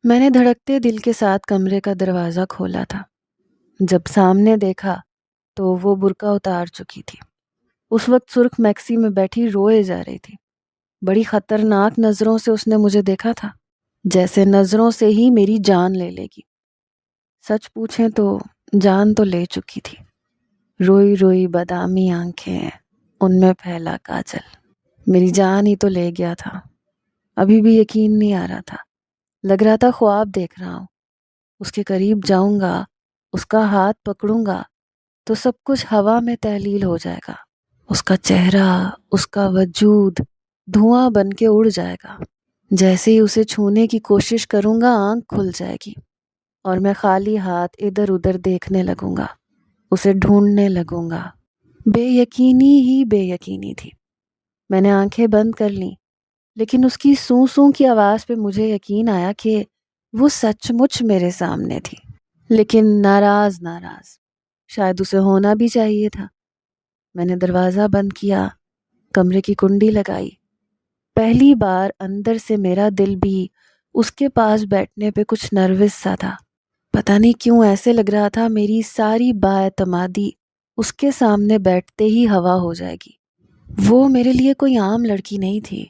میں نے دھڑکتے دل کے ساتھ کمرے کا دروازہ کھولا تھا۔ جب سامنے دیکھا تو وہ برقع اتار چکی تھی۔ اس وقت سرخ میکسی میں بیٹھی روئے جا رہی تھی۔ بڑی خطرناک نظروں سے اس نے مجھے دیکھا تھا، جیسے نظروں سے ہی میری جان لے لے گی۔ سچ پوچھیں تو جان تو لے چکی تھی۔ روئی روئی بادامی آنکھیں، ان میں پھیلا کاجل، میری جان ہی تو لے گیا تھا۔ ابھی بھی یقین نہیں آ رہا تھا، لگ رہا تھا خواب دیکھ رہا ہوں۔ اس کے قریب جاؤں گا، اس کا ہاتھ پکڑوں گا تو سب کچھ ہوا میں تحلیل ہو جائے گا۔ اس کا چہرہ، اس کا وجود دھواں بن کے اڑ جائے گا۔ جیسے ہی اسے چھونے کی کوشش کروں گا آنکھ کھل جائے گی اور میں خالی ہاتھ ادھر ادھر دیکھنے لگوں گا، اسے ڈھونڈنے لگوں گا۔ بے یقینی ہی بے یقینی تھی۔ میں نے آنکھیں بند کر لیں، لیکن اس کی سوں سوں کی آواز پہ مجھے یقین آیا کہ وہ سچ مچ میرے سامنے تھی، لیکن ناراض ناراض۔ شاید اسے ہونا بھی چاہیے تھا۔ میں نے دروازہ بند کیا، کمرے کی کنڈی لگائی۔ پہلی بار اندر سے میرا دل بھی اس کے پاس بیٹھنے پہ کچھ نروس سا تھا۔ پتہ نہیں کیوں ایسے لگ رہا تھا میری ساری بااعتمادی اس کے سامنے بیٹھتے ہی ہوا ہو جائے گی۔ وہ میرے لیے کوئی عام لڑکی نہیں تھی۔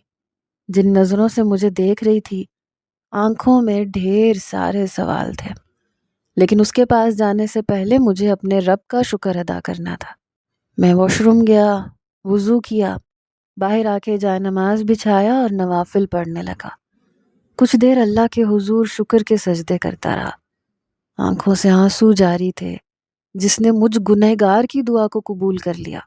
جن نظروں سے مجھے دیکھ رہی تھی، آنکھوں میں ڈھیر سارے سوال تھے، لیکن اس کے پاس جانے سے پہلے مجھے اپنے رب کا شکر ادا کرنا تھا۔ میں واش روم گیا، وضو کیا، باہر آ کے جائے نماز بچھایا اور نوافل پڑھنے لگا۔ کچھ دیر اللہ کے حضور شکر کے سجدے کرتا رہا۔ آنکھوں سے آنسو جاری تھے، جس نے مجھ گنہگار کی دعا کو قبول کر لیا۔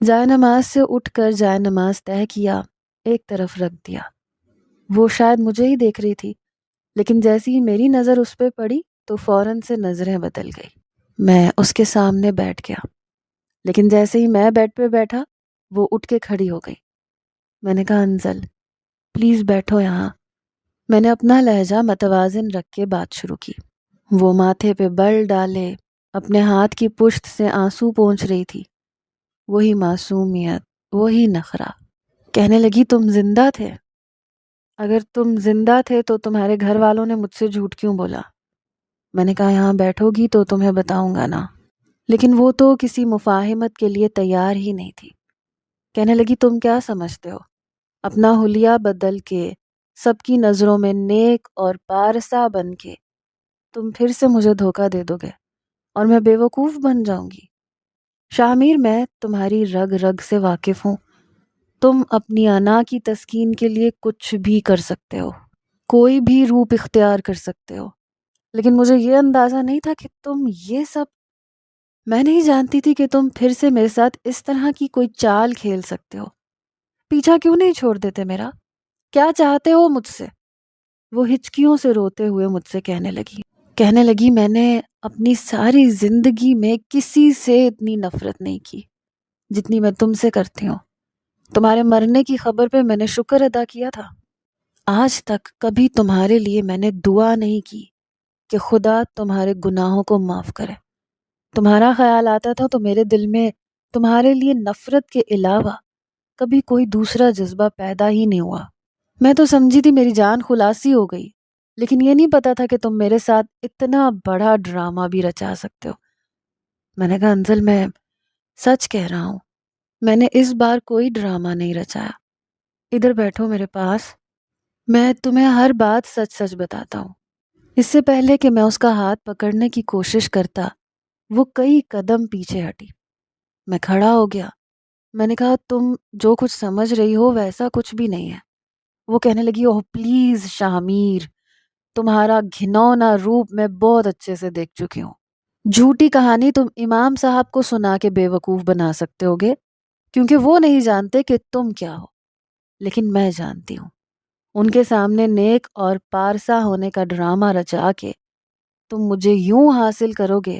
جائے نماز سے اٹھ کر جائے نماز طے کیا، ایک طرف رکھ دیا۔ وہ شاید مجھے ہی دیکھ رہی تھی، لیکن جیسی ہی میری نظر اس پہ پڑی تو فوراً سے نظریں بدل گئی۔ میں اس کے سامنے بیٹھ گیا، لیکن جیسے ہی میں بیڈ پہ بیٹھا وہ اٹھ کے کھڑی ہو گئی۔ میں نے کہا انزل پلیز بیٹھو یہاں۔ میں نے اپنا لہجہ متوازن رکھ کے بات شروع کی۔ وہ ماتھے پہ بل ڈالے اپنے ہاتھ کی پشت سے آنسو پونچھ رہی تھی۔ وہی معصومیت، وہی نخرہ۔ کہنے لگی تم زندہ تھے؟ اگر تم زندہ تھے تو تمہارے گھر والوں نے مجھ سے جھوٹ کیوں بولا؟ میں نے کہا یہاں بیٹھو گی تو تمہیں بتاؤں گا نا۔ لیکن وہ تو کسی مفاہمت کے لیے تیار ہی نہیں تھی۔ کہنے لگی تم کیا سمجھتے ہو؟ اپنا حلیہ بدل کے، سب کی نظروں میں نیک اور پارسا بن کے تم پھر سے مجھے دھوکہ دے دو گے اور میں بے وقوف بن جاؤں گی؟ شاہ میر، میں تمہاری رگ رگ سے واقف ہوں۔ تم اپنی انا کی تسکین کے لیے کچھ بھی کر سکتے ہو، کوئی بھی روپ اختیار کر سکتے ہو، لیکن مجھے یہ اندازہ نہیں تھا کہ تم یہ سب… میں نہیں جانتی تھی کہ تم پھر سے میرے ساتھ اس طرح کی کوئی چال کھیل سکتے ہو۔ پیچھا کیوں نہیں چھوڑ دیتے میرا؟ کیا چاہتے ہو مجھ سے؟ وہ ہچکیوں سے روتے ہوئے مجھ سے کہنے لگی میں نے اپنی ساری زندگی میں کسی سے اتنی نفرت نہیں کی جتنی میں تم سے کرتی ہوں۔ تمہارے مرنے کی خبر پہ میں نے شکر ادا کیا تھا۔ آج تک کبھی تمہارے لیے میں نے دعا نہیں کی کہ خدا تمہارے گناہوں کو معاف کرے۔ تمہارا خیال آتا تھا تو میرے دل میں تمہارے لیے نفرت کے علاوہ کبھی کوئی دوسرا جذبہ پیدا ہی نہیں ہوا۔ میں تو سمجھی تھی میری جان خلاصی ہو گئی، لیکن یہ نہیں پتا تھا کہ تم میرے ساتھ اتنا بڑا ڈرامہ بھی رچا سکتے ہو۔ میں نے کہا انزل، میں سچ کہہ رہا ہوں، میں نے اس بار کوئی ڈرامہ نہیں رچایا۔ ادھر بیٹھو میرے پاس، میں تمہیں ہر بات سچ سچ بتاتا ہوں۔ اس سے پہلے کہ میں اس کا ہاتھ پکڑنے کی کوشش کرتا، وہ کئی قدم پیچھے ہٹی۔ میں کھڑا ہو گیا۔ میں نے کہا تم جو کچھ سمجھ رہی ہو ویسا کچھ بھی نہیں ہے۔ وہ کہنے لگی اوہ پلیز شاہ میر، تمہارا گھنونا روپ میں بہت اچھے سے دیکھ چکی ہوں۔ جھوٹی کہانی تم امام صاحب کو سنا کے بے وقوف بنا سکتے ہوگے، کیونکہ وہ نہیں جانتے کہ تم کیا ہو، لیکن میں جانتی ہوں۔ ان کے سامنے نیک اور پارسا ہونے کا ڈرامہ رچا کے تم مجھے یوں حاصل کرو گے،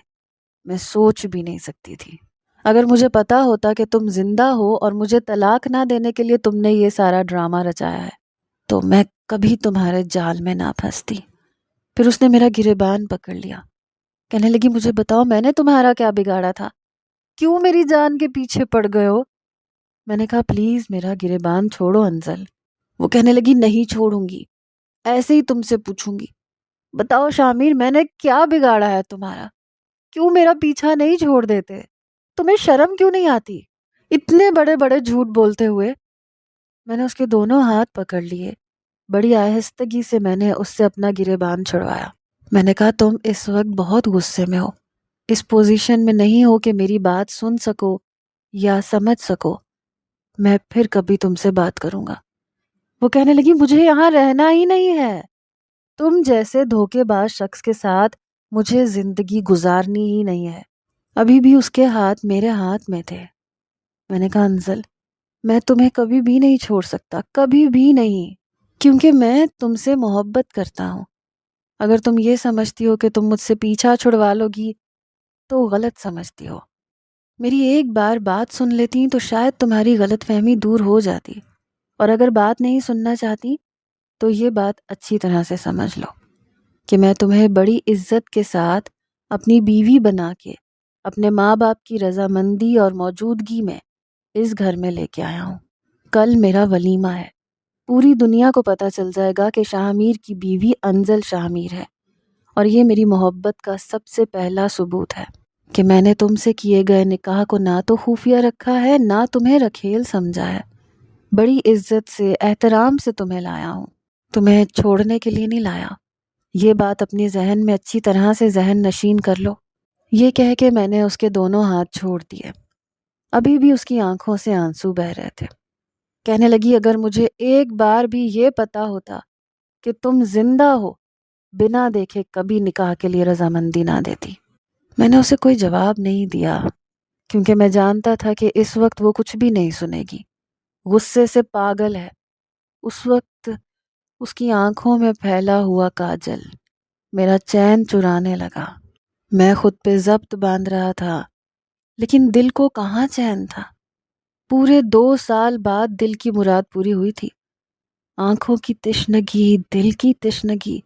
میں سوچ بھی نہیں سکتی تھی۔ اگر مجھے پتا ہوتا کہ تم زندہ ہو اور مجھے طلاق نہ دینے کے لیے تم نے یہ سارا ڈرامہ رچایا ہے تو میں کبھی تمہارے جال میں نہ پھنستی۔ پھر اس نے میرا گریبان پکڑ لیا۔ کہنے لگی مجھے بتاؤ میں نے تمہارا کیا بگاڑا تھا؟ کیوں میری جان کے پیچھے پڑ گئے ہو؟ میں نے کہا پلیز میرا گریبان چھوڑو انزل۔ وہ کہنے لگی نہیں چھوڑوں گی، ایسے ہی تم سے پوچھوں گی، بتاؤ شامیر، میں نے کیا بگاڑا ہے تمہارا؟ کیوں میرا پیچھا نہیں چھوڑ دیتے؟ تمہیں شرم کیوں نہیں آتی اتنے بڑے بڑے جھوٹ بولتے ہوئے؟ میں نے اس کے دونوں ہاتھ پکڑ لیے، بڑی آہستگی سے میں نے اس سے اپنا گریبان چھڑوایا۔ میں نے کہا تم اس وقت بہت غصے میں ہو، اس پوزیشن میں نہیں ہو کہ میری بات سن سکو یا سمجھ سکو۔ میں پھر کبھی تم سے بات کروں گا۔ وہ کہنے لگی مجھے یہاں رہنا ہی نہیں ہے، تم جیسے دھوکے باز شخص کے ساتھ مجھے زندگی گزارنی ہی نہیں ہے۔ ابھی بھی اس کے ہاتھ میرے ہاتھ میں تھے۔ میں نے کہا انزل، میں تمہیں کبھی بھی نہیں چھوڑ سکتا، کبھی بھی نہیں، کیونکہ میں تم سے محبت کرتا ہوں۔ اگر تم یہ سمجھتی ہو کہ تم مجھ سے پیچھا چھڑوا لو گی تو غلط سمجھتی ہو۔ میری ایک بار بات سن لیتی تو شاید تمہاری غلط فہمی دور ہو جاتی، اور اگر بات نہیں سننا چاہتی تو یہ بات اچھی طرح سے سمجھ لو کہ میں تمہیں بڑی عزت کے ساتھ اپنی بیوی بنا کے اپنے ماں باپ کی رضامندی اور موجودگی میں اس گھر میں لے کے آیا ہوں۔ کل میرا ولیمہ ہے، پوری دنیا کو پتہ چل جائے گا کہ شاہ میر کی بیوی انزل شاہ میر ہے، اور یہ میری محبت کا سب سے پہلا ثبوت ہے کہ میں نے تم سے کیے گئے نکاح کو نہ تو خفیہ رکھا ہے، نہ تمہیں رکھیل سمجھا ہے۔ بڑی عزت سے، احترام سے تمہیں لایا ہوں، تمہیں چھوڑنے کے لیے نہیں لایا۔ یہ بات اپنی ذہن میں اچھی طرح سے ذہن نشین کر لو۔ یہ کہہ کے میں نے اس کے دونوں ہاتھ چھوڑ دیے۔ ابھی بھی اس کی آنکھوں سے آنسو بہہ رہے تھے۔ کہنے لگی اگر مجھے ایک بار بھی یہ پتا ہوتا کہ تم زندہ ہو، بنا دیکھے کبھی نکاح کے لیے رضامندی نہ دیتی۔ میں نے اسے کوئی جواب نہیں دیا، کیونکہ میں جانتا تھا کہ اس وقت وہ کچھ بھی نہیں سنے گی، غصے سے پاگل ہے۔ اس وقت اس کی آنکھوں میں پھیلا ہوا کاجل میرا چین چرانے لگا۔ میں خود پہ ضبط باندھ رہا تھا، لیکن دل کو کہاں چین تھا۔ پورے 2 سال بعد دل کی مراد پوری ہوئی تھی۔ آنکھوں کی تشنگی، دل کی تشنگی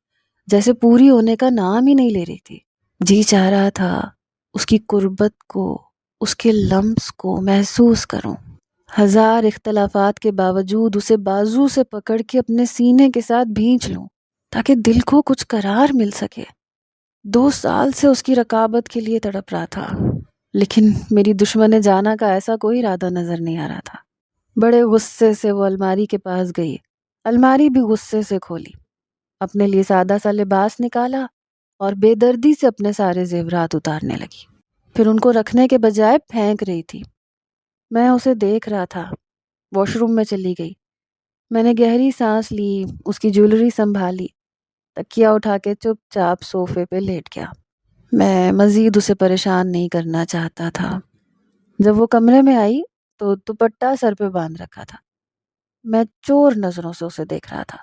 جیسے پوری ہونے کا نام ہی نہیں لے رہی تھی۔ جی چاہ رہا تھا اس کی قربت کو، اس کے لمس کو محسوس کروں۔ ہزار اختلافات کے باوجود اسے بازو سے پکڑ کے اپنے سینے کے ساتھ بھینچ لوں تاکہ دل کو کچھ قرار مل سکے۔ 2 سال سے اس کی رقابت کے لیے تڑپ رہا تھا، لیکن میری دشمن جانا کا ایسا کوئی ارادہ نظر نہیں آ رہا تھا۔ بڑے غصے سے وہ الماری کے پاس گئی، الماری بھی غصے سے کھولی، اپنے لیے سادہ سا لباس نکالا اور بے دردی سے اپنے سارے زیورات اتارنے لگی، پھر ان کو رکھنے کے بجائے پھینک رہی تھی۔ میں اسے دیکھ رہا تھا۔ واش روم میں چلی گئی، میں نے گہری سانس لی، اس کی جیولری سنبھالی، تکیا اٹھا کے چپ چاپ صوفے پہ لیٹ گیا۔ میں مزید اسے پریشان نہیں کرنا چاہتا تھا۔ جب وہ کمرے میں آئی تو دوپٹہ سر پہ باندھ رکھا تھا۔ میں چور نظروں سے اسے دیکھ رہا تھا۔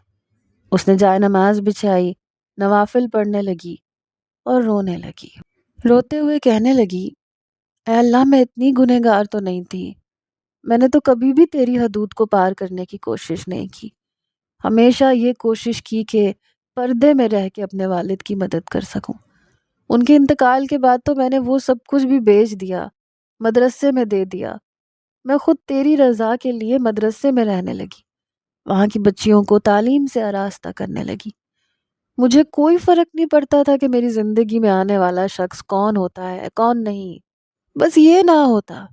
اس نے جائے نماز بچھائی، نوافل پڑھنے لگی اور رونے لگی۔ روتے ہوئے کہنے لگی اے اللہ، میں اتنی گنہگار تو نہیں تھی، میں نے تو کبھی بھی تیری حدود کو پار کرنے کی کوشش نہیں کی۔ ہمیشہ یہ کوشش کی کہ پردے میں رہ کے اپنے والد کی مدد کر سکوں۔ ان کے انتقال کے بعد تو میں نے وہ سب کچھ بھی بیچ دیا، مدرسے میں دے دیا۔ میں خود تیری رضا کے لیے مدرسے میں رہنے لگی، وہاں کی بچیوں کو تعلیم سے آراستہ کرنے لگی۔ مجھے کوئی فرق نہیں پڑتا تھا کہ میری زندگی میں آنے والا شخص کون ہوتا ہے کون نہیں، بس یہ نہ ہوتا۔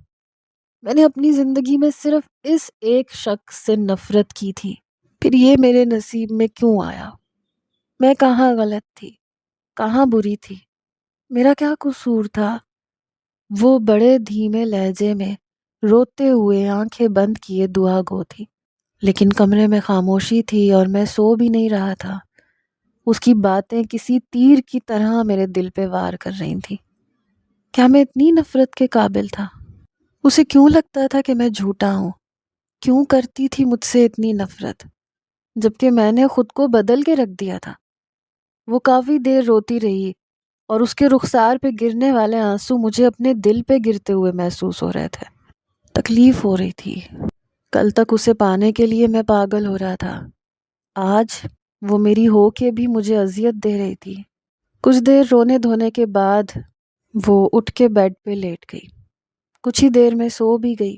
میں نے اپنی زندگی میں صرف اس ایک شخص سے نفرت کی تھی، پھر یہ میرے نصیب میں کیوں آیا؟ میں کہاں غلط تھی، کہاں بری تھی، میرا کیا قصور تھا؟ وہ بڑے دھیمے لہجے میں روتے ہوئے آنکھیں بند کیے دعا گو تھی، لیکن کمرے میں خاموشی تھی اور میں سو بھی نہیں رہا تھا۔ اس کی باتیں کسی تیر کی طرح میرے دل پہ وار کر رہی تھی۔ کیا میں اتنی نفرت کے قابل تھا؟ اسے کیوں لگتا تھا کہ میں جھوٹا ہوں؟ کیوں کرتی تھی مجھ سے اتنی نفرت، جبکہ میں نے خود کو بدل کے رکھ دیا تھا؟ وہ کافی دیر روتی رہی اور اس کے رخسار پہ گرنے والے آنسو مجھے اپنے دل پہ گرتے ہوئے محسوس ہو رہے تھے۔ تکلیف ہو رہی تھی۔ کل تک اسے پانے کے لیے میں پاگل ہو رہا تھا، آج وہ میری ہو کے بھی مجھے اذیت دے رہی تھی۔ کچھ دیر رونے دھونے کے بعد وہ اٹھ کے بیڈ پہ لیٹ گئی۔ کچھ ہی دیر میں سو بھی گئی،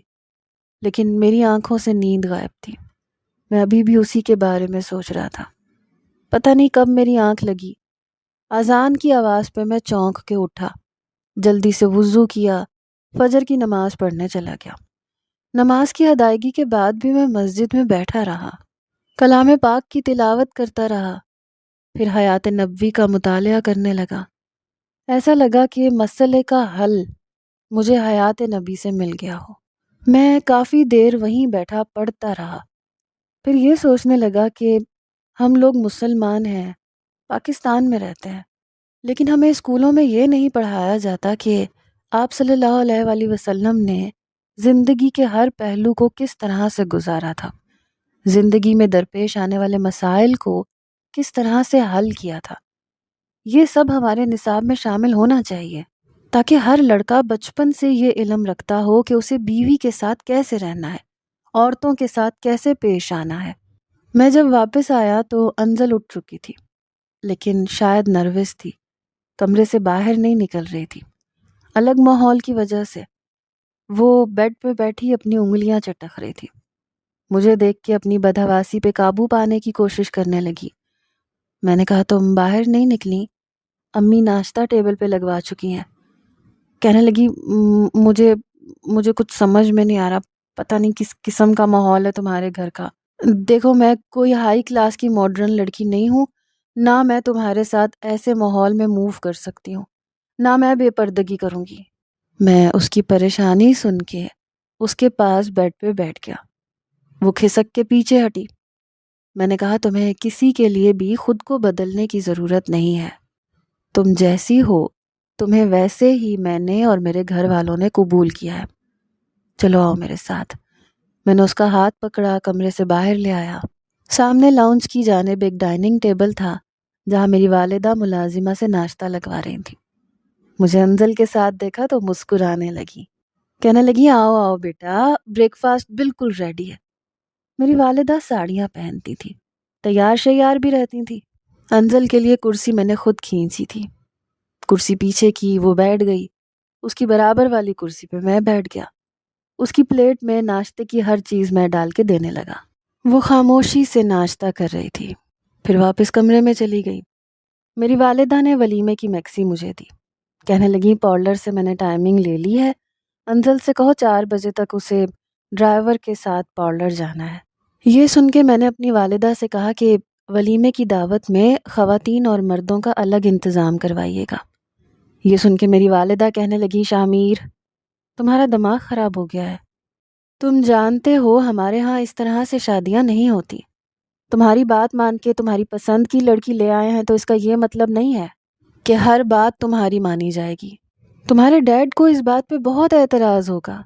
لیکن میری آنکھوں سے نیند غائب تھی۔ میں ابھی بھی اسی کے بارے میں سوچ رہا تھا۔ پتہ نہیں کب میری آنکھ لگی اذان کی آواز پہ میں چونک کے اٹھا، جلدی سے وضو کیا، فجر کی نماز پڑھنے چلا گیا۔ نماز کی ادائیگی کے بعد بھی میں مسجد میں بیٹھا رہا، کلام پاک کی تلاوت کرتا رہا، پھر حیات نبوی کا مطالعہ کرنے لگا۔ ایسا لگا کہ مسئلے کا حل مجھے حیات نبی سے مل گیا ہو۔ میں کافی دیر وہیں بیٹھا پڑھتا رہا، پھر یہ سوچنے لگا کہ ہم لوگ مسلمان ہیں، پاکستان میں رہتے ہیں، لیکن ہمیں اسکولوں میں یہ نہیں پڑھایا جاتا کہ آپ صلی اللہ علیہ وآلہ وسلم نے زندگی کے ہر پہلو کو کس طرح سے گزارا تھا، زندگی میں درپیش آنے والے مسائل کو کس طرح سے حل کیا تھا۔ یہ سب ہمارے نصاب میں شامل ہونا چاہیے تاکہ ہر لڑکا بچپن سے یہ علم رکھتا ہو کہ اسے بیوی کے ساتھ کیسے رہنا ہے، عورتوں کے ساتھ کیسے پیش آنا ہے۔ میں جب واپس آیا تو انزل اٹھ چکی تھی، لیکن شاید نروس تھی، کمرے سے باہر نہیں نکل رہی تھی۔ الگ ماحول کی وجہ سے وہ بیڈ پہ بیٹھی اپنی انگلیاں چٹک رہی تھی۔ مجھے دیکھ کے اپنی بدحواسی پہ قابو پانے کی کوشش کرنے لگی۔ میں نے کہا تم باہر نہیں نکلی؟ امی ناشتہ ٹیبل پہ لگوا چکی ہیں۔ کہنے لگی مجھے کچھ سمجھ میں نہیں آ رہا، پتہ نہیں کس قسم کا ماحول ہے تمہارے گھر کا۔ دیکھو میں کوئی ہائی کلاس کی ماڈرن لڑکی نہیں ہوں، نہ میں تمہارے ساتھ ایسے ماحول میں موو کر سکتی ہوں، نہ میں بے پردگی کروں گی۔ میں اس کی پریشانی سن کے اس کے پاس بیڈ پہ بیٹھ گیا۔ وہ کھسک کے پیچھے ہٹی۔ میں نے کہا تمہیں کسی کے لیے بھی خود کو بدلنے کی ضرورت نہیں ہے، تم جیسی ہو تمہیں ویسے ہی میں نے اور میرے گھر والوں نے قبول کیا ہے، چلو آؤ میرے ساتھ۔ میں نے اس کا ہاتھ پکڑا، کمرے سے باہر لے آیا۔ سامنے لاؤنج کی جانب ایک ڈائننگ ٹیبل تھا جہاں میری والدہ ملازمہ سے ناشتہ لگوا رہی تھی۔ مجھے انزل کے ساتھ دیکھا تو مسکرانے لگی، کہنے لگی آؤ آؤ بیٹا، بریک فاسٹ بالکل ریڈی ہے۔ میری والدہ ساڑیاں پہنتی تھی، تیار شیار بھی رہتی تھی۔ انزل کے لیے کرسی میں نے خود کھینچی تھی، کرسی پیچھے کی، وہ بیٹھ گئی۔ اس کی برابر والی کرسی پہ میں بیٹھ گیا۔ اس کی پلیٹ میں ناشتے کی ہر چیز میں ڈال کے دینے لگا۔ وہ خاموشی سے ناشتہ کر رہی تھی، پھر واپس کمرے میں چلی گئی۔ میری والدہ نے ولیمے کی میکسی مجھے دی، کہنے لگی پارلر سے میں نے ٹائمنگ لے لی ہے، انزل سے کہو 4 بجے تک اسے ڈرائیور کے ساتھ پارلر جانا ہے۔ یہ سن کے میں نے اپنی والدہ سے کہا کہ ولیمے کی دعوت میں خواتین اور مردوں کا الگ انتظام کروائیے گا۔ یہ سن کے میری والدہ کہنے لگی شامیر تمہارا دماغ خراب ہو گیا ہے، تم جانتے ہو ہمارے ہاں اس طرح سے شادیاں نہیں ہوتی، تمہاری بات مان کے تمہاری پسند کی لڑکی لے آئے ہیں تو اس کا یہ مطلب نہیں ہے کہ ہر بات تمہاری مانی جائے گی، تمہارے ڈیڈ کو اس بات پہ بہت اعتراض ہوگا۔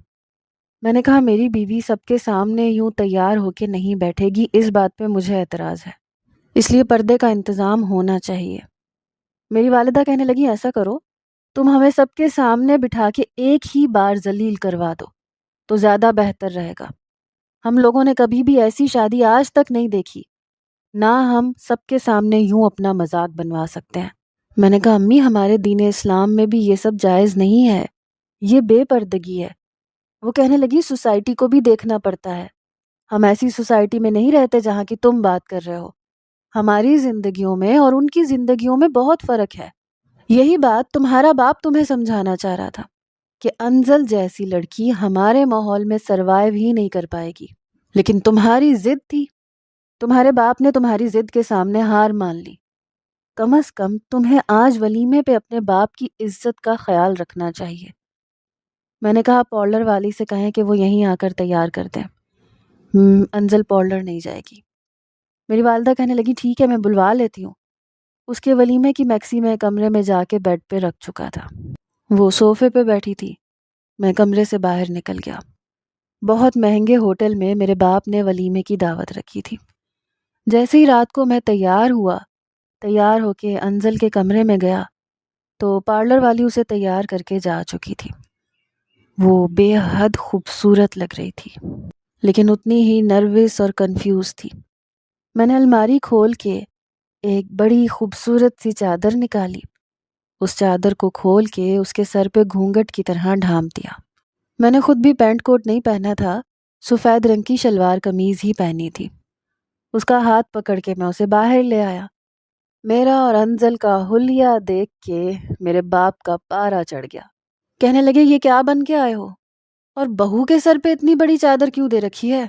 میں نے کہا میری بیوی سب کے سامنے یوں تیار ہو کے نہیں بیٹھے گی، اس بات پہ مجھے اعتراض ہے، اس لیے پردے کا انتظام ہونا چاہیے۔ میری والدہ کہنے لگی ایسا کرو تم ہمیں سب کے سامنے بٹھا کے ایک ہی بار ذلیل کروا دو تو زیادہ بہتر رہے گا، ہم لوگوں نے کبھی بھی ایسی شادی آج تک نہیں دیکھی، نہ ہم سب کے سامنے یوں اپنا مذاق بنوا سکتے ہیں۔ میں نے کہا امی ہمارے دین اسلام میں بھی یہ سب جائز نہیں ہے، یہ بے پردگی ہے۔ وہ کہنے لگی سوسائٹی کو بھی دیکھنا پڑتا ہے، ہم ایسی سوسائٹی میں نہیں رہتے جہاں کی تم بات کر رہے ہو، ہماری زندگیوں میں اور ان کی زندگیوں میں بہت فرق ہے۔ یہی بات تمہارا باپ تمہیں سمجھانا چاہ رہا تھا کہ انزل جیسی لڑکی ہمارے ماحول میں سروائیو ہی نہیں کر پائے گی، لیکن تمہاری ضد تھی، تمہارے باپ نے تمہاری ضد کے سامنے ہار مان لی۔ کم از کم تمہیں آج ولیمے پہ اپنے باپ کی عزت کا خیال رکھنا چاہیے۔ میں نے کہا پارلر والی سے کہیں کہ وہ یہیں آ کر تیار کر دیں، انزل پارلر نہیں جائے گی۔ میری والدہ کہنے لگی ٹھیک ہے میں بلوا لیتی ہوں۔ اس کے ولیمے کی میکسی میں کمرے میں جا کے بیڈ پہ رکھ چکا تھا، وہ صوفے پہ بیٹھی تھی۔ میں کمرے سے باہر نکل گیا۔ بہت مہنگے ہوٹل میں میرے باپ نے ولیمے کی دعوت رکھی تھی۔ جیسے ہی رات کو میں تیار ہو کے انزل کے کمرے میں گیا تو پارلر والی اسے تیار کر کے جا چکی تھی۔ وہ بے حد خوبصورت لگ رہی تھی، لیکن اتنی ہی نروس اور کنفیوز تھی۔ میں نے الماری کھول کے ایک بڑی خوبصورت سی چادر نکالی، اس چادر کو کھول کے اس کے سر پہ گھونگھٹ کی طرح ڈھانپ دیا۔ میں نے خود بھی پینٹ کوٹ نہیں پہنا تھا، سفید رنگ کی شلوار قمیض ہی پہنی تھی۔ اس کا ہاتھ پکڑ کے میں اسے باہر لے آیا۔ میرا اور انزل کا حلیہ دیکھ کے میرے باپ کا پارا چڑھ گیا۔ کہنے لگے یہ کیا بن کے آئے ہو اور بہو کے سر پہ اتنی بڑی چادر کیوں دے رکھی ہے؟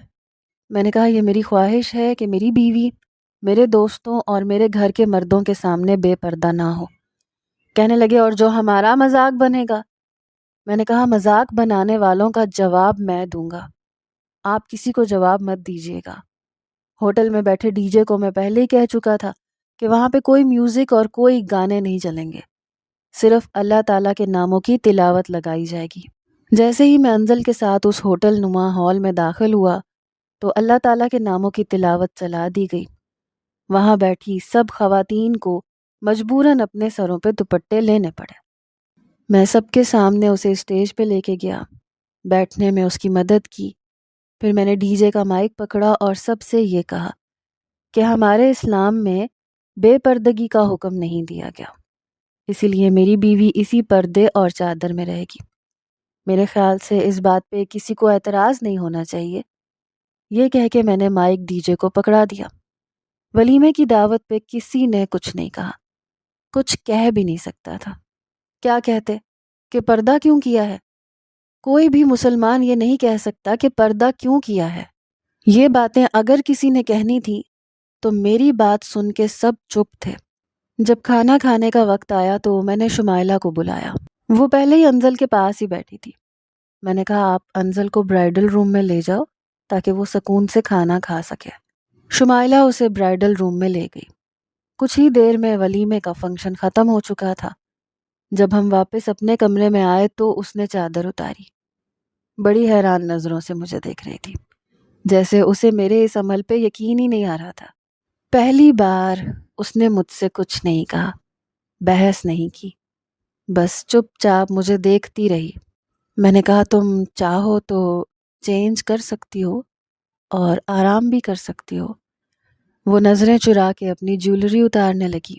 میں نے کہا یہ میری خواہش ہے کہ میری بیوی میرے دوستوں اور میرے گھر کے مردوں کے سامنے بے پردہ نہ ہو۔ کہنے لگے اور جو ہمارا مذاق بنے گا؟ میں نے کہا مذاق بنانے والوں کا جواب میں دوں گا، آپ کسی کو جواب مت دیجیے گا۔ ہوٹل میں بیٹھے ڈی جے کو میں پہلے ہی کہہ چکا تھا کہ وہاں پہ کوئی میوزک اور کوئی گانے نہیں چلیں گے، صرف اللہ تعالیٰ کے ناموں کی تلاوت لگائی جائے گی۔ جیسے ہی میں انزل کے ساتھ اس ہوٹل نما ہال میں داخل ہوا تو اللہ تعالیٰ کے ناموں کی تلاوت چلا دی گئی۔ وہاں بیٹھی سب خواتین کو مجبوراً اپنے سروں پہ دوپٹے لینے پڑے۔ میں سب کے سامنے اسے اسٹیج پہ لے کے گیا، بیٹھنے میں اس کی مدد کی، پھر میں نے ڈی جے کا مائک پکڑا اور سب سے یہ کہا کہ ہمارے اسلام میں بے پردگی کا حکم نہیں دیا گیا، اسی لیے میری بیوی اسی پردے اور چادر میں رہے گی۔ میرے خیال سے اس بات پہ کسی کو اعتراض نہیں ہونا چاہیے۔ یہ کہہ کے میں نے مائک ڈی جے کو پکڑا دیا۔ ولیمے کی دعوت پہ کسی نے کچھ نہیں کہا، کچھ کہہ بھی نہیں سکتا تھا۔ کیا کہتے کہ پردہ کیوں کیا ہے؟ کوئی بھی مسلمان یہ نہیں کہہ سکتا کہ پردہ کیوں کیا ہے۔ یہ باتیں اگر کسی نے کہنی تھی تو میری بات سن کے سب چپ تھے۔ جب کھانا کھانے کا وقت آیا تو میں نے شمائلہ کو بلایا۔ وہ پہلے ہی انزل کے پاس ہی بیٹھی تھی۔ میں نے کہا آپ انزل کو برائڈل روم میں لے جاؤ تاکہ وہ سکون سے کھانا کھا سکے۔ شمائلہ اسے برائڈل روم میں لے گئی۔ کچھ ہی دیر میں ولیمے کا فنکشن ختم ہو چکا تھا۔ جب ہم واپس اپنے کمرے میں آئے تو اس نے چادر اتاری، بڑی حیران نظروں سے مجھے دیکھ رہی تھی، جیسے اسے میرے اس عمل پہ یقین ہی نہیں آ رہا تھا۔ پہلی بار اس نے مجھ سے کچھ نہیں کہا، بحث نہیں کی، بس چپ چاپ مجھے دیکھتی رہی۔ میں نے کہا تم چاہو تو چینج کر سکتی ہو اور آرام بھی کر سکتی ہو۔ وہ نظریں چرا کے اپنی جیولری اتارنے لگی۔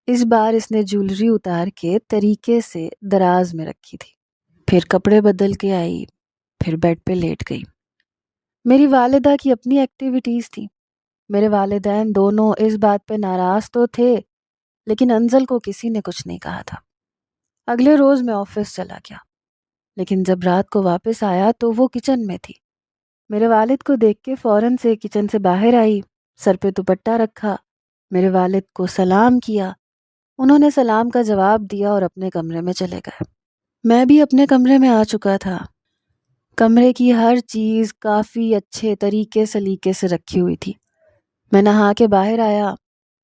اس بار اس نے جیولری اتار کے طریقے سے دراز میں رکھی تھی، پھر کپڑے بدل کے آئی، پھر بیڈ پہ لیٹ گئی۔ میری والدہ کی اپنی ایکٹیویٹیز تھی۔ میرے والدین دونوں اس بات پہ ناراض تو تھے، لیکن انزل کو کسی نے کچھ نہیں کہا تھا۔ اگلے روز میں آفس چلا گیا، لیکن جب رات کو واپس آیا تو وہ کچن میں تھی۔ میرے والد کو دیکھ کے فوراً سے کچن سے باہر آئی، سر پہ دوپٹہ رکھا، میرے والد کو سلام کیا۔ انہوں نے سلام کا جواب دیا اور اپنے کمرے میں چلے گئے۔ میں بھی اپنے کمرے میں آ چکا تھا۔ کمرے کی ہر چیز کافی اچھے طریقے سلیقے سے رکھی ہوئی تھی۔ میں نہا کے باہر آیا،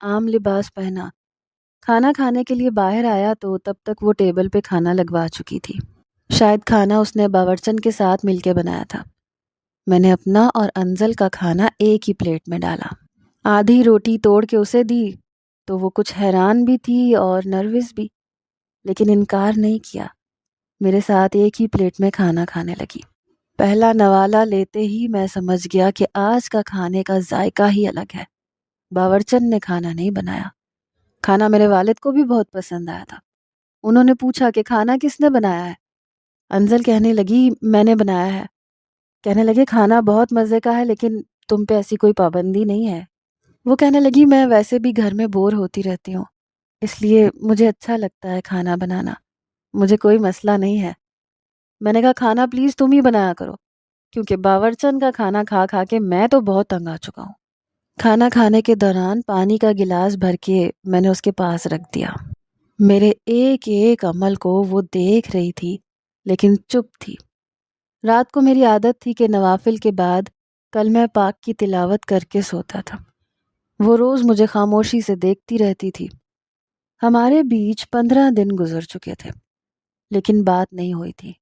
عام لباس پہنا، کھانا کھانے کے لیے باہر آیا تو تب تک وہ ٹیبل پہ کھانا لگوا چکی تھی۔ شاید کھانا اس نے باورچن کے ساتھ مل کے بنایا تھا۔ میں نے اپنا اور انزل کا کھانا ایک ہی پلیٹ میں ڈالا، آدھی روٹی توڑ کے اسے دی تو وہ کچھ حیران بھی تھی اور نروس بھی، لیکن انکار نہیں کیا۔ میرے ساتھ ایک ہی پلیٹ میں کھانا کھانے لگی۔ پہلا نوالا لیتے ہی میں سمجھ گیا کہ آج کا کھانے کا ذائقہ ہی الگ ہے۔ باورچن نے کھانا نہیں بنایا۔ کھانا میرے والد کو بھی بہت پسند آیا تھا۔ انہوں نے پوچھا کہ کھانا کس نے بنایا ہے؟ انزل کہنے لگی میں نے بنایا ہے۔ کہنے لگے کھانا بہت مزے کا ہے لیکن تم پہ ایسی کوئی پابندی نہیں ہے۔ وہ کہنے لگی میں ویسے بھی گھر میں بور ہوتی رہتی ہوں، اس لیے مجھے اچھا لگتا ہے کھانا بنانا، مجھے کوئی مسئلہ نہیں ہے۔ میں نے کہا کھانا پلیز تم ہی بنایا کرو، کیونکہ باورچن کا کھانا کھا کھا کے میں تو بہت تنگ آ چکا ہوں۔ کھانا کھانے کے دوران پانی کا گلاس بھر کے میں نے اس کے پاس رکھ دیا۔ میرے ایک ایک عمل کو وہ دیکھ رہی تھی لیکن چپ تھی۔ رات کو میری عادت تھی کہ نوافل کے بعد کلمہ پاک کی تلاوت کر کے سوتا تھا۔ وہ روز مجھے خاموشی سے دیکھتی رہتی تھی۔ ہمارے بیچ 15 دن گزر چکے تھے لیکن بات نہیں ہوئی تھی۔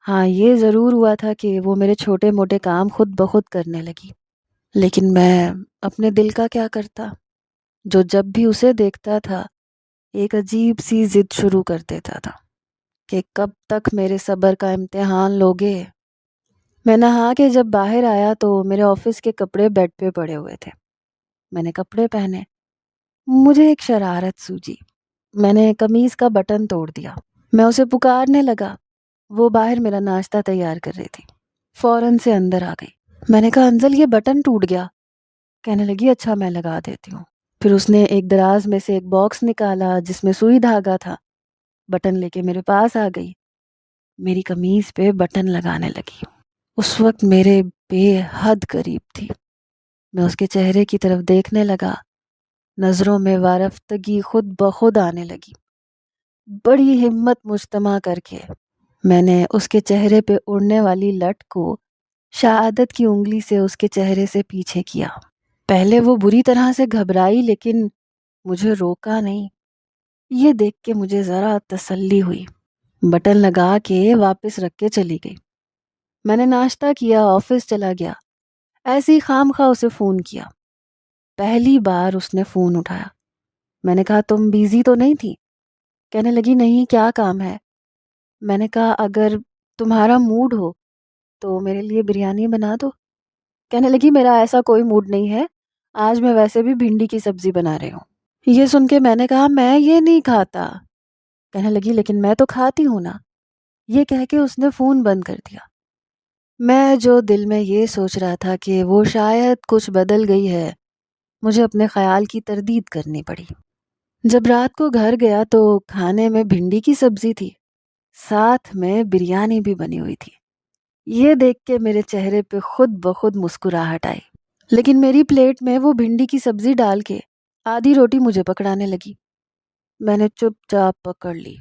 ہاں یہ ضرور ہوا تھا کہ وہ میرے چھوٹے موٹے کام خود بخود کرنے لگی، لیکن میں اپنے دل کا کیا کرتا، جو جب بھی اسے دیکھتا تھا ایک عجیب سی ضد شروع کر دیتا تھا کہ کب تک میرے صبر کا امتحان لوگے۔ میں نہا کے جب باہر آیا تو میرے آفس کے کپڑے بیڈ پہ پڑے ہوئے تھے۔ میں نے کپڑے پہنے، مجھے ایک شرارت سوجی، میں نے قمیض کا بٹن توڑ دیا۔ میں اسے پکارنے لگا، وہ باہر میرا ناشتہ تیار کر رہی تھی، فوراً سے اندر آ گئی۔ میں نے کہا انزل یہ بٹن ٹوٹ گیا۔ کہنے لگی اچھا میں لگا دیتی ہوں۔ پھر اس نے ایک دراز میں سے ایک باکس نکالا جس میں سوئی دھاگا تھا، بٹن لے کے میرے پاس آ گئی، میری قمیض پہ بٹن لگانے لگی۔ اس وقت میرے بے حد قریب تھی، میں اس کے چہرے کی طرف دیکھنے لگا، نظروں میں وارفتگی خود بخود آنے لگی۔ بڑی ہمت مجتمع کر کے میں نے اس کے چہرے پہ اڑنے والی لٹ کو شہادت کی انگلی سے اس کے چہرے سے پیچھے کیا۔ پہلے وہ بری طرح سے گھبرائی لیکن مجھے روکا نہیں۔ یہ دیکھ کے مجھے ذرا تسلی ہوئی، بٹن لگا کے واپس رکھ کے چلی گئی۔ میں نے ناشتہ کیا، آفس چلا گیا، ایسے ہی خام خواہ اسے فون کیا۔ پہلی بار اس نے فون اٹھایا۔ میں نے کہا تم بیزی تو نہیں تھی؟ کہنے لگی نہیں، کیا کام ہے؟ میں نے کہا اگر تمہارا موڈ ہو تو میرے لیے بریانی بنا دو۔ کہنے لگی میرا ایسا کوئی موڈ نہیں ہے، آج میں ویسے بھی بھنڈی کی سبزی بنا رہی ہوں۔ یہ سن کے میں نے کہا میں یہ نہیں کھاتا۔ کہنے لگی لیکن میں تو کھاتی ہوں نا۔ یہ کہہ کے اس نے فون بند کر دیا۔ میں جو دل میں یہ سوچ رہا تھا کہ وہ شاید کچھ بدل گئی ہے، مجھے اپنے خیال کی تردید کرنی پڑی۔ جب رات کو گھر گیا تو کھانے میں بھنڈی کی سبزی تھی، ساتھ میں بریانی بھی بنی ہوئی تھی۔ یہ دیکھ کے میرے چہرے پہ خود بخود مسکراہٹ آئی، لیکن میری پلیٹ میں وہ بھنڈی کی سبزی ڈال کے آدھی روٹی مجھے پکڑانے لگی۔ میں نے چپ چاپ پکڑ لی۔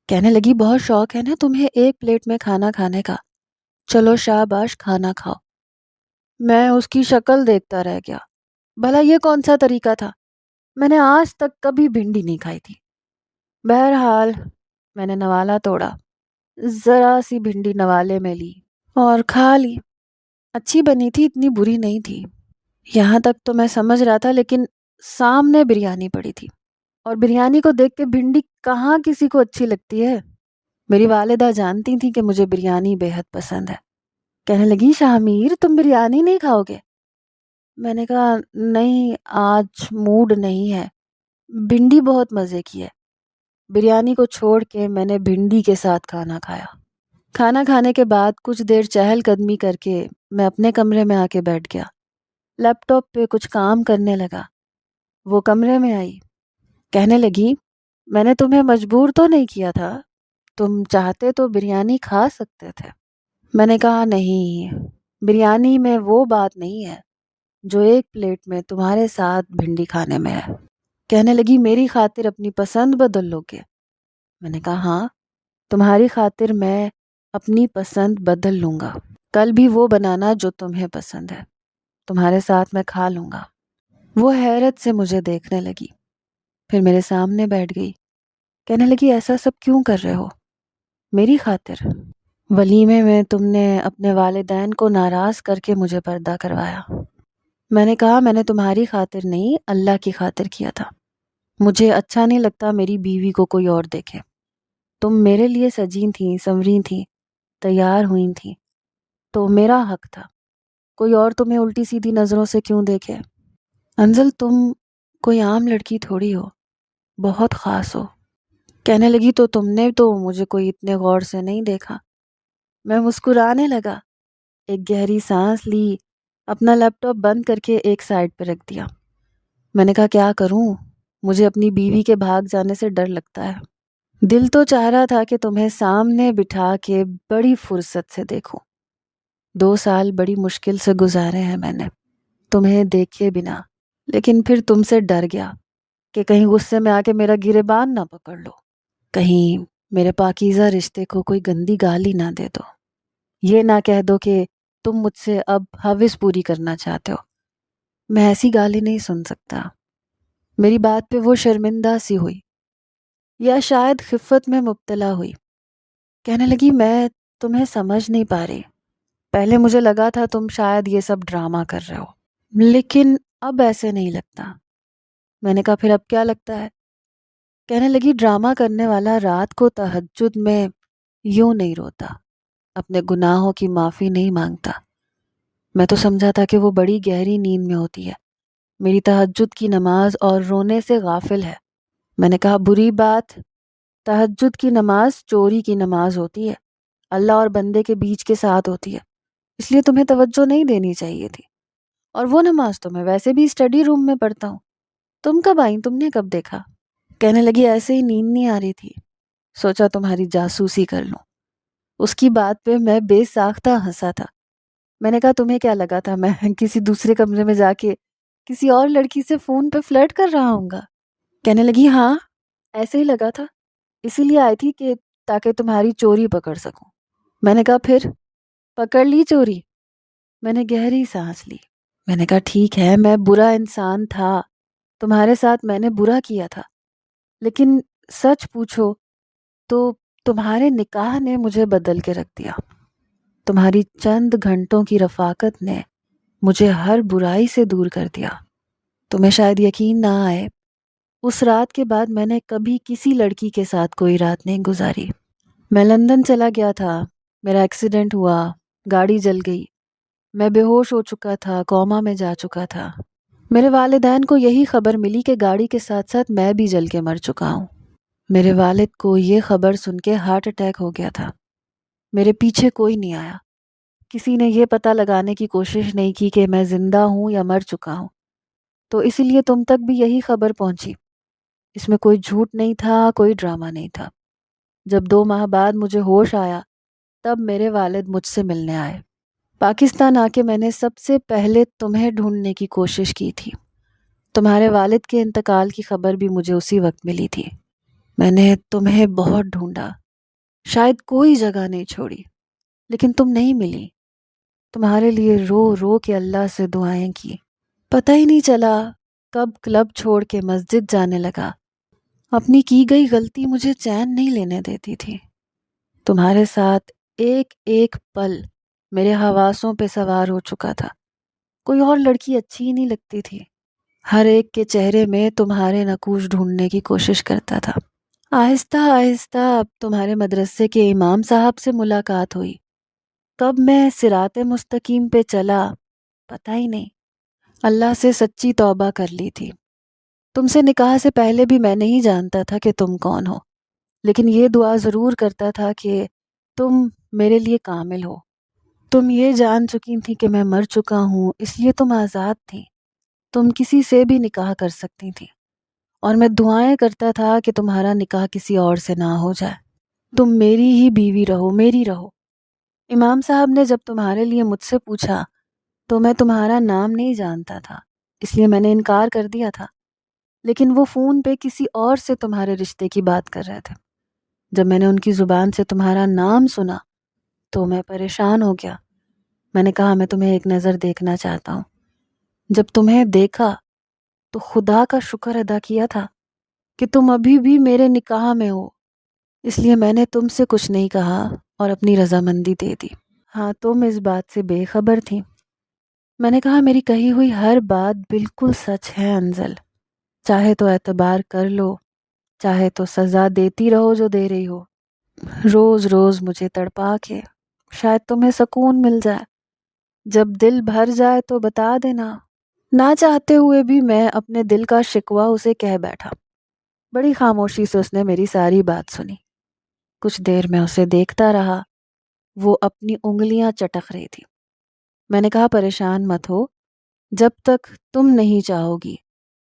کہنے لگی بہت شوق ہے نا تمہیں ایک پلیٹ میں کھانا کھانے کا، چلو شاباش کھانا کھاؤ۔ میں اس کی شکل دیکھتا رہ گیا، بھلا یہ کون سا طریقہ تھا؟ میں نے آج تک کبھی بھنڈی نہیں کھائی تھی۔ بہرحال میں نے نوالا توڑا، ذرا سی بھنڈی نوالے میں لی اور کھا لی۔ اچھی بنی تھی، اتنی بری نہیں تھی۔ یہاں تک تو میں سمجھ رہا تھا، لیکن سامنے بریانی پڑی تھی، اور بریانی کو دیکھ کے بھنڈی کہاں کسی کو اچھی لگتی ہے؟ میری والدہ جانتی تھی کہ مجھے بریانی بے حد پسند ہے۔ کہنے لگی شاہمیر تم بریانی نہیں کھاؤ گے؟ میں نے کہا نہیں، آج موڈ نہیں ہے، بھنڈی بہت مزے کی ہے۔ بریانی کو چھوڑ کے میں نے بھنڈی کے ساتھ کھانا کھایا۔ کھانا کھانے کے بعد کچھ دیر چہل قدمی کر کے میں اپنے کمرے میں آ کے بیٹھ گیا، لیپ ٹاپ پہ کچھ کام کرنے لگا۔ وہ کمرے میں آئی، کہنے لگی میں نے تمہیں مجبور تو نہیں کیا تھا، تم چاہتے تو بریانی کھا سکتے تھے۔ میں نے کہا نہیں، بریانی میں وہ بات نہیں ہے جو ایک پلیٹ میں تمہارے ساتھ بھنڈی کھانے میں ہے۔ کہنے لگی میری خاطر اپنی پسند بدل لو گے؟ میں نے کہا ہاں، تمہاری خاطر میں اپنی پسند بدل لوں گا، کل بھی وہ بنانا جو تمہیں پسند ہے، تمہارے ساتھ میں کھا لوں گا۔ وہ حیرت سے مجھے دیکھنے لگی، پھر میرے سامنے بیٹھ گئی۔ کہنے لگی ایسا سب کیوں کر رہے ہو؟ میری خاطر؟ ولیمے میں تم نے اپنے والدین کو ناراض کر کے مجھے پردہ کروایا۔ میں نے کہا میں نے تمہاری خاطر نہیں، اللہ کی خاطر کیا تھا۔ مجھے اچھا نہیں لگتا میری بیوی کو کوئی اور دیکھے۔ تم میرے لیے سجی تھیں، سنوری تھیں، تیار ہوئی تھیں، تو میرا حق تھا، کوئی اور تمہیں الٹی سیدھی نظروں سے کیوں دیکھے؟ انزل تم کوئی عام لڑکی تھوڑی ہو، بہت خاص ہو۔ کہنے لگی تو تم نے تو مجھے کوئی اتنے غور سے نہیں دیکھا۔ میں مسکرانے لگا، ایک گہری سانس لی، اپنا لیپ ٹاپ بند کر کے ایک سائڈ پہ رکھ دیا۔ میں نے کہا کیا کروں، مجھے اپنی بیوی کے بھاگ جانے سے ڈر لگتا ہے۔ دل تو چاہ رہا تھا کہ تمہیں سامنے بٹھا کے بڑی فرصت سے دیکھوں۔ 2 سال بڑی مشکل سے گزارے ہیں میں نے تمہیں دیکھے بنا، لیکن پھر تم سے ڈر گیا کہ کہیں غصے میں آ کے میرا گریبان نہ پکڑ لو، کہیں میرے پاکیزہ رشتے کو کوئی گندی گالی نہ دے دو، یہ نہ کہہ دو کہ تم مجھ سے اب حوث پوری کرنا چاہتے ہو۔ میں ایسی گالی نہیں سن سکتا۔ میری بات پہ وہ شرمندہ سی ہوئی، یا شاید خفت میں مبتلا ہوئی۔ کہنے لگی میں تمہیں سمجھ نہیں پا رہی، پہلے مجھے لگا تھا تم شاید یہ سب ڈرامہ کر رہے ہو، لیکن اب ایسے نہیں لگتا۔ میں نے کہا پھر اب کیا لگتا ہے؟ کہنے لگی ڈرامہ کرنے والا رات کو تہجد میں یوں نہیں روتا، اپنے گناہوں کی معافی نہیں مانگتا۔ میں تو سمجھا تھا کہ وہ بڑی گہری نیند میں ہوتی ہے، میری تہجد کی نماز اور رونے سے غافل ہے۔ میں نے کہا بری بات، تہجد کی نماز چوری کی نماز ہوتی ہے، اللہ اور بندے کے بیچ کے ساتھ ہوتی ہے، اس لیے تمہیں توجہ نہیں دینی چاہیے تھی، اور وہ نماز تو میں ویسے بھی اسٹڈی روم میں پڑھتا ہوں، تم کب آئیں؟ تم نے کب دیکھا؟ کہنے لگی ایسے ہی نیند نہیں آ رہی تھی، سوچا تمہاری جاسوسی کر لوں۔ اس کی بات پہ میں بے ساختہ ہنسا تھا۔ میں نے کہا تمہیں کیا لگا تھا میں کسی دوسرے کمرے میں جا کے کسی اور لڑکی سے فون پہ فلرٹ کر رہا ہوں گا؟ کہنے لگی ہاں ایسے ہی لگا تھا، اسی لیے آئی تھی کہ تاکہ تمہاری چوری پکڑ سکوں۔ میں نے کہا پھر پکڑ لی چوری؟ میں نے گہری سانس لی۔ میں نے کہا ٹھیک ہے میں برا انسان تھا، تمہارے ساتھ میں نے برا کیا تھا، لیکن سچ پوچھو تو تمہارے نکاح نے مجھے بدل کے رکھ دیا۔ تمہاری چند گھنٹوں کی رفاقت نے مجھے ہر برائی سے دور کر دیا۔ تمہیں شاید یقین نہ آئے، اس رات کے بعد میں نے کبھی کسی لڑکی کے ساتھ کوئی رات نہیں گزاری۔ میں لندن چلا گیا تھا، میرا ایکسیڈنٹ ہوا، گاڑی جل گئی، میں بے ہوش ہو چکا تھا، کوما میں جا چکا تھا۔ میرے والدین کو یہی خبر ملی کہ گاڑی کے ساتھ ساتھ میں بھی جل کے مر چکا ہوں۔ میرے والد کو یہ خبر سن کے ہارٹ اٹیک ہو گیا تھا۔ میرے پیچھے کوئی نہیں آیا، کسی نے یہ پتہ لگانے کی کوشش نہیں کی کہ میں زندہ ہوں یا مر چکا ہوں، تو اسی لیے تم تک بھی یہی خبر پہنچی۔ اس میں کوئی جھوٹ نہیں تھا، کوئی ڈرامہ نہیں تھا۔ جب 2 ماہ بعد مجھے ہوش آیا تب میرے والد مجھ سے ملنے آئے۔ پاکستان آ کے میں نے سب سے پہلے تمہیں ڈھونڈنے کی کوشش کی تھی۔ تمہارے والد کے انتقال کی خبر بھی مجھے اسی وقت ملی تھی۔ میں نے تمہیں بہت ڈھونڈا، شاید کوئی جگہ نہیں چھوڑی، لیکن تم نہیں ملی۔ تمہارے لیے رو رو کے اللہ سے دعائیں کی۔ پتہ ہی نہیں چلا کب کلب چھوڑ کے مسجد جانے لگا۔ اپنی کی گئی غلطی مجھے چین نہیں لینے دیتی تھی۔ تمہارے ساتھ ایک ایک پل میرے حواسوں پہ سوار ہو چکا تھا۔ کوئی اور لڑکی اچھی ہی نہیں لگتی تھی۔ ہر ایک کے چہرے میں تمہارے نقوش ڈھونڈنے کی کوشش کرتا تھا۔ آہستہ آہستہ اب تمہارے مدرسے کے امام صاحب سے ملاقات ہوئی۔ کب میں صراط مستقیم پہ چلا پتہ ہی نہیں۔ اللہ سے سچی توبہ کر لی تھی۔ تم سے نکاح سے پہلے بھی میں نہیں جانتا تھا کہ تم کون ہو، لیکن یہ دعا ضرور کرتا تھا کہ تم میرے لیے کامل ہو۔ تم یہ جان چکی تھی کہ میں مر چکا ہوں، اس لیے تم آزاد تھی۔ تم کسی سے بھی نکاح کر سکتی تھی، اور میں دعائیں کرتا تھا کہ تمہارا نکاح کسی اور سے نہ ہو جائے، تم میری ہی بیوی رہو، میری رہو۔ امام صاحب نے جب تمہارے لیے مجھ سے پوچھا تو میں تمہارا نام نہیں جانتا تھا، اس لیے میں نے انکار کر دیا تھا، لیکن وہ فون پہ کسی اور سے تمہارے رشتے کی بات کر رہے تھے۔ جب میں نے ان کی زبان سے تمہارا نام سنا تو میں پریشان ہو گیا۔ میں نے کہا میں تمہیں ایک نظر دیکھنا چاہتا ہوں۔ جب تمہیں دیکھا تو خدا کا شکر ادا کیا تھا کہ تم ابھی بھی میرے نکاح میں ہو، اس لیے میں نے تم سے کچھ نہیں کہا اور اپنی رضامندی دے دی۔ ہاں تم اس بات سے بے خبر تھی۔ میں نے کہا میری کہی ہوئی ہر بات بالکل سچ ہے انزل، چاہے تو اعتبار کر لو، چاہے تو سزا دیتی رہو جو دے رہی ہو۔ روز روز مجھے تڑپا کے شاید تمہیں سکون مل جائے، جب دل بھر جائے تو بتا دینا۔ نہ چاہتے ہوئے بھی میں اپنے دل کا شکوہ اسے کہہ بیٹھا۔ بڑی خاموشی سے اس نے میری ساری بات سنی۔ کچھ دیر میں اسے دیکھتا رہا، وہ اپنی انگلیاں چٹک رہی تھی۔ میں نے کہا پریشان مت ہو، جب تک تم نہیں چاہو گی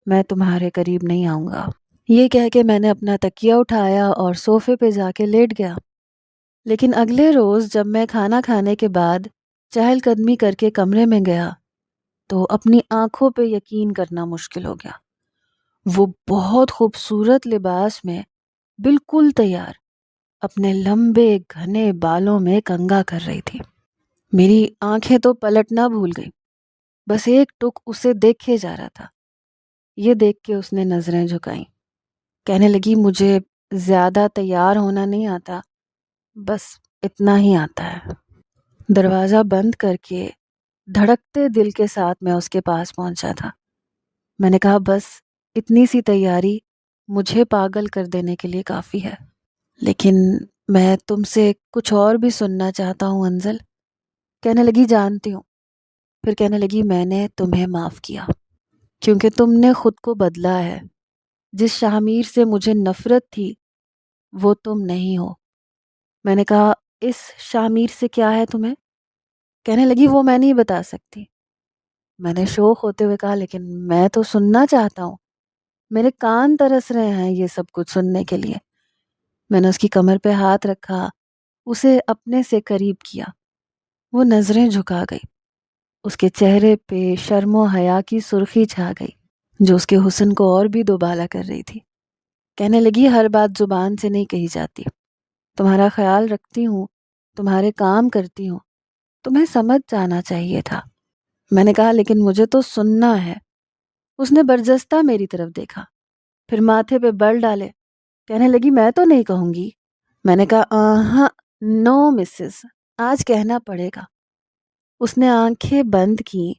میں تمہارے قریب نہیں آؤں گا۔ یہ کہہ کے میں نے اپنا تکیہ اٹھایا اور صوفے پہ جا کے لیٹ گیا۔ لیکن اگلے روز جب میں کھانا کھانے کے بعد چہل قدمی کر کے کمرے میں گیا تو اپنی آنکھوں پہ یقین کرنا مشکل ہو گیا۔ وہ بہت خوبصورت لباس میں بالکل تیار اپنے لمبے گھنے بالوں میں کنگھا کر رہی تھی۔ میری آنکھیں تو پلٹنا بھول گئی، بس ایک ٹک اسے دیکھے جا رہا تھا۔ یہ دیکھ کے اس نے نظریں جھکائیں، کہنے لگی مجھے زیادہ تیار ہونا نہیں آتا، بس اتنا ہی آتا ہے۔ دروازہ بند کر کے دھڑکتے دل کے ساتھ میں اس کے پاس پہنچا تھا۔ میں نے کہا بس اتنی سی تیاری مجھے پاگل کر دینے کے لیے کافی ہے، لیکن میں تم سے کچھ اور بھی سننا چاہتا ہوں انزل۔ کہنے لگی جانتی ہوں۔ پھر کہنے لگی میں نے تمہیں معاف کیا کیونکہ تم نے خود کو بدلا ہے۔ جس شامیر سے مجھے نفرت تھی وہ تم نہیں ہو۔ میں نے کہا اس شامیر سے کیا ہے تمہیں؟ کہنے لگی وہ میں نہیں بتا سکتی۔ میں نے شوق ہوتے ہوئے کہا لیکن میں تو سننا چاہتا ہوں۔ میرے کان ترس رہے ہیں یہ سب کچھ سننے کے لیے۔ میں نے اس کی کمر پہ ہاتھ رکھا، اسے اپنے سے قریب کیا۔ وہ نظریں جھکا گئی۔ اس کے چہرے پہ شرم و حیا کی سرخی چھا گئی جو اس کے حسن کو اور بھی دوبالا کر رہی تھی۔ کہنے لگی، ہر بات زبان سے نہیں کہی جاتی، تمہارا خیال رکھتی ہوں، تمہارے کام کرتی ہوں، تمہیں سمجھ جانا چاہیے تھا۔ میں نے کہا، لیکن مجھے تو سننا ہے۔ اس نے برجستہ میری طرف دیکھا، پھر ماتھے پہ بل ڈالے، کہنے لگی، میں تو نہیں کہوں گی۔ میں نے کہا، ہاں، نو مسز، آج کہنا پڑے گا۔ اس نے آنکھیں بند کی،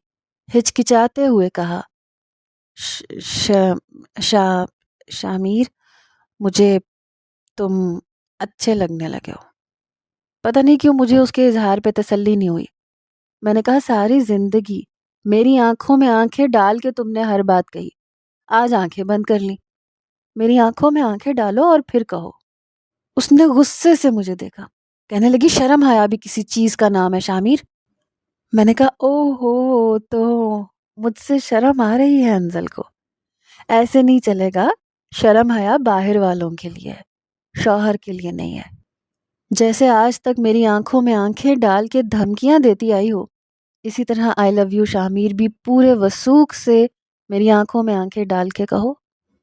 ہچکچاتے ہوئے کہا، شامیر، مجھے تم اچھے لگنے لگے ہو۔ پتہ نہیں کیوں مجھے اس کے اظہار پہ تسلی نہیں ہوئی۔ میں نے کہا، ساری زندگی میری آنکھوں میں آنکھیں ڈال کے تم نے ہر بات کہی، آج آنکھیں بند کر لی۔ میری آنکھوں میں آنکھیں ڈالو اور پھر کہو۔ اس نے غصے سے مجھے دیکھا، کہنے لگی، شرم حیا بھی کسی چیز کا نام ہے شامیر؟ میں نے کہا، او ہو، تو مجھ سے شرم آ رہی ہے انزل کو؟ ایسے نہیں چلے گا، شرم حیا باہر والوں کے لیے ہے، شوہر کے لیے نہیں ہے۔ جیسے آج تک میری آنکھوں میں آنکھیں ڈال کے دھمکیاں دیتی آئی ہو، اسی طرح آئی لو یو شامیر بھی پورے وثوق سے میری آنکھوں میں آنکھیں ڈال کے کہو۔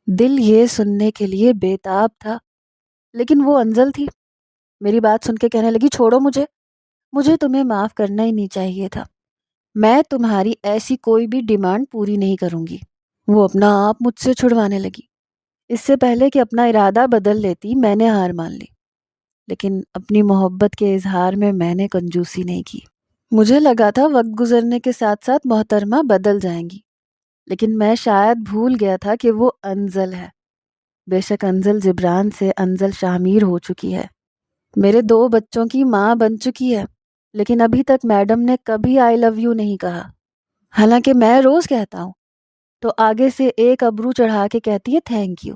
دل یہ سننے کے لیے بےتاب تھا، لیکن وہ انزل تھی، میری بات سن کے کہنے لگی، چھوڑو مجھے تمہیں معاف کرنا ہی نہیں چاہیے تھا، میں تمہاری ایسی کوئی بھی ڈیمانڈ پوری نہیں کروں گی۔ وہ اپنا آپ مجھ سے چھڑوانے لگی۔ اس سے پہلے کہ اپنا ارادہ بدل لیتی میں نے ہار مان لی، لیکن اپنی محبت کے اظہار میں نے کنجوسی نہیں کی۔ مجھے لگا تھا وقت گزرنے کے ساتھ ساتھ محترمہ بدل جائیں گی، لیکن میں شاید بھول گیا تھا کہ وہ انزل ہے۔ بے شک انزل جبران سے انزل شامیر ہو چکی ہے، میرے 2 بچوں کی ماں بن چکی ہے، لیکن ابھی تک میڈم نے کبھی آئی لو یو نہیں کہا، حالانکہ میں روز کہتا ہوں تو آگے سے ایک ابرو چڑھا کے کہتی ہے تھینک یو۔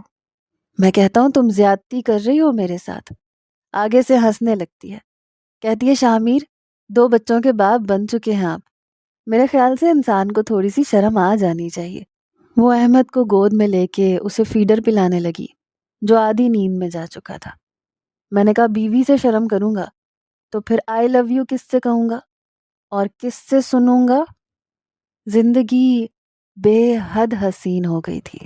میں کہتا ہوں تم زیادتی کر رہی ہو میرے ساتھ، آگے سے ہنسنے لگتی ہے، کہتی ہے شامیر 2 بچوں کے باپ بن چکے ہیں آپ۔ میرے خیال سے انسان کو تھوڑی سی شرم آ جانی چاہیے۔ وہ احمد کو گود میں لے کے اسے فیڈر پلانے لگی جو آدھی نیند میں جا چکا تھا۔ میں نے کہا، بیوی سے شرم کروں گا تو پھر آئی لو یو کس سے کہوں گا اور کس سے سنوں گا؟ زندگی بے حد حسین ہو گئی تھی۔